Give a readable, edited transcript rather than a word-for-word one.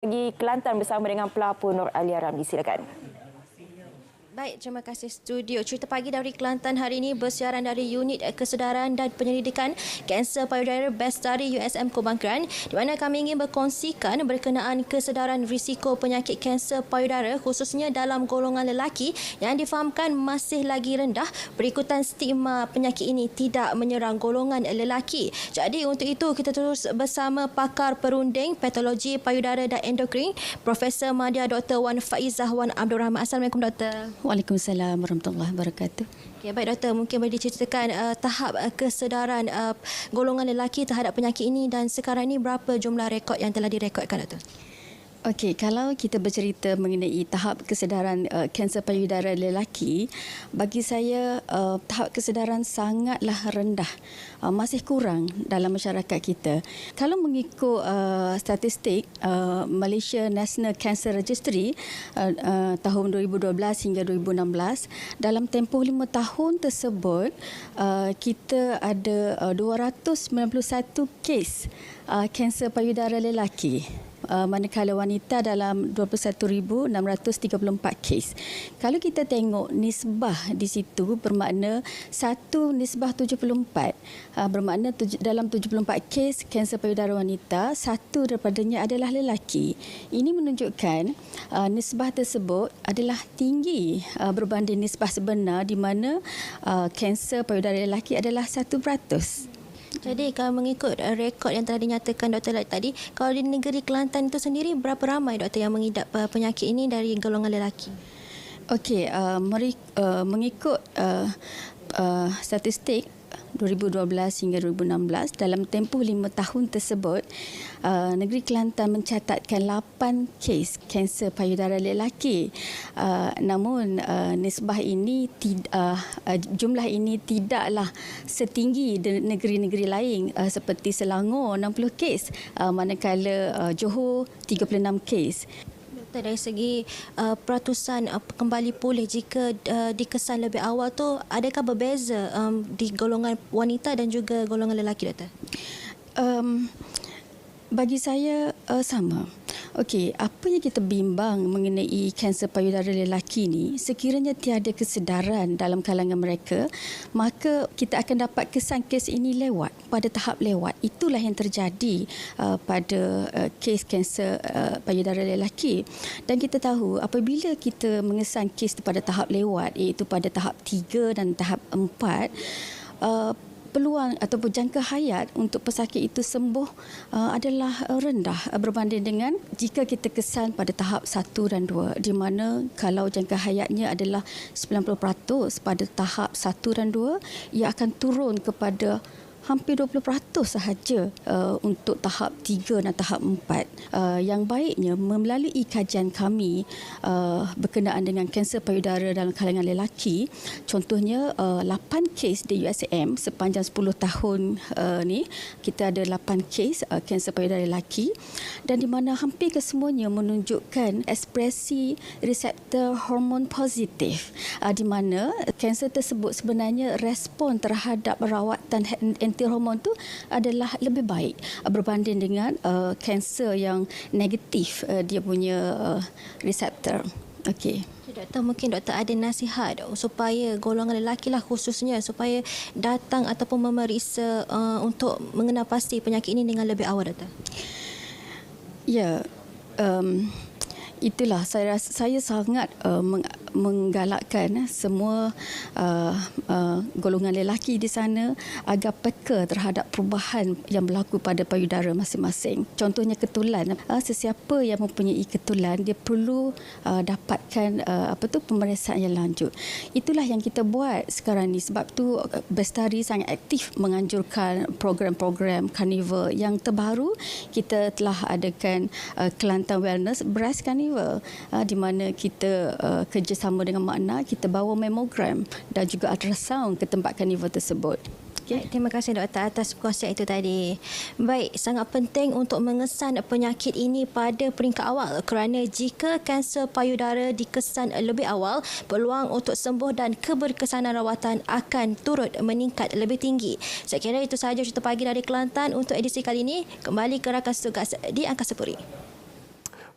Bagi Kelantan bersama dengan pelapor Nur Alia Ramli. Silakan. Baik, terima kasih studio. Cerita pagi dari Kelantan hari ini bersiaran dari Unit Kesedaran dan Penyelidikan Kanser Payudara Bestari USM Kubangkeran, di mana kami ingin berkongsikan berkenaan kesedaran risiko penyakit kanser payudara khususnya dalam golongan lelaki yang difahamkan masih lagi rendah berikutan stigma penyakit ini tidak menyerang golongan lelaki. Jadi untuk itu kita terus bersama pakar perunding patologi payudara dan endokrin Profesor Madya Dr. Wan Faizah Wan Abdul Rahman. Assalamualaikum Dr. Waalaikumsalam warahmatullahi wabarakatuh. Okay, baik Doktor, mungkin boleh diceritakan tahap kesedaran golongan lelaki terhadap penyakit ini dan sekarang ini berapa jumlah rekod yang telah direkodkan Doktor? Okey, kalau kita bercerita mengenai tahap kesedaran kanser payudara lelaki, bagi saya tahap kesedaran sangatlah rendah, masih kurang dalam masyarakat kita. Kalau mengikut statistik Malaysia National Cancer Registry tahun 2012 hingga 2016, dalam tempoh 5 tahun tersebut kita ada 291 kes kanser payudara lelaki. Manakala wanita dalam 21,634 kes. Kalau kita tengok nisbah di situ bermakna 1:74. Bermakna dalam 74 kes kanser payudara wanita, 1 daripadanya adalah lelaki. Ini menunjukkan nisbah tersebut adalah tinggi berbanding nisbah sebenar di mana kanser payudara lelaki adalah 1%. Jadi kalau mengikut rekod yang telah dinyatakan Dr. tadi, kalau di negeri Kelantan itu sendiri berapa ramai Doktor yang mengidap penyakit ini dari golongan lelaki? Okey, mengikut statistik 2012 hingga 2016, dalam tempoh 5 tahun tersebut, negeri Kelantan mencatatkan 8 kes kanser payudara lelaki. Namun nisbah ini jumlah ini tidaklah setinggi negeri-negeri lain seperti Selangor 60 kes, manakala Johor 36 kes. Dari segi peratusan kembali pulih jika dikesan lebih awal tu, adakah berbeza di golongan wanita dan juga golongan lelaki Doktor? Bagi saya sama. Okey, apa yang kita bimbang mengenai kanser payudara lelaki ni, sekiranya tiada kesedaran dalam kalangan mereka, maka kita akan dapat kesan kes ini lewat, pada tahap lewat. Itulah yang terjadi pada kes kanser payudara lelaki. Dan kita tahu apabila kita mengesan kes pada tahap lewat, iaitu pada tahap 3 dan tahap 4, peluang ataupun jangka hayat untuk pesakit itu sembuh adalah rendah berbanding dengan jika kita kesan pada tahap 1 dan 2, di mana kalau jangka hayatnya adalah 90% pada tahap 1 dan 2, ia akan turun kepada hampir 20% sahaja untuk tahap 3 dan tahap 4. Yang baiknya melalui kajian kami berkenaan dengan kanser payudara dalam kalangan lelaki, contohnya 8 kes di USM sepanjang 10 tahun ni, kita ada 8 kes kanser payudara lelaki, dan di mana hampir kesemuanya menunjukkan ekspresi reseptor hormon positif, di mana kanser tersebut sebenarnya respon terhadap rawatan anti-hormon tu adalah lebih baik berbanding dengan kanser yang negatif dia punya reseptor. Okey. Doktor, mungkin Doktor ada nasihat supaya golongan lelaki lah khususnya supaya datang ataupun memeriksa untuk mengenal pasti penyakit ini dengan lebih awal Doktor? Ya, itulah saya sangat menggalakkan semua golongan lelaki di sana agar peka terhadap perubahan yang berlaku pada payudara masing-masing. Contohnya ketulan. Sesiapa yang mempunyai ketulan, dia perlu dapatkan pemeriksaan yang lanjut. Itulah yang kita buat sekarang ni. Sebab tu Bestari sangat aktif menganjurkan program-program Carnival yang terbaru. Kita telah adakan Kelantan Wellness Breast Carnival, di mana kita kerjasama dengan Makna, kita bawa mammogram dan juga ultrasound ke tempat carnival tersebut. Okay. Terima kasih Doktor atas perkongsian itu tadi. Baik, sangat penting untuk mengesan penyakit ini pada peringkat awal kerana jika kanser payudara dikesan lebih awal, peluang untuk sembuh dan keberkesanan rawatan akan turut meningkat lebih tinggi. Saya kira itu sahaja cerita pagi dari Kelantan untuk edisi kali ini. Kembali ke rakan tugas di Angkasa Puri.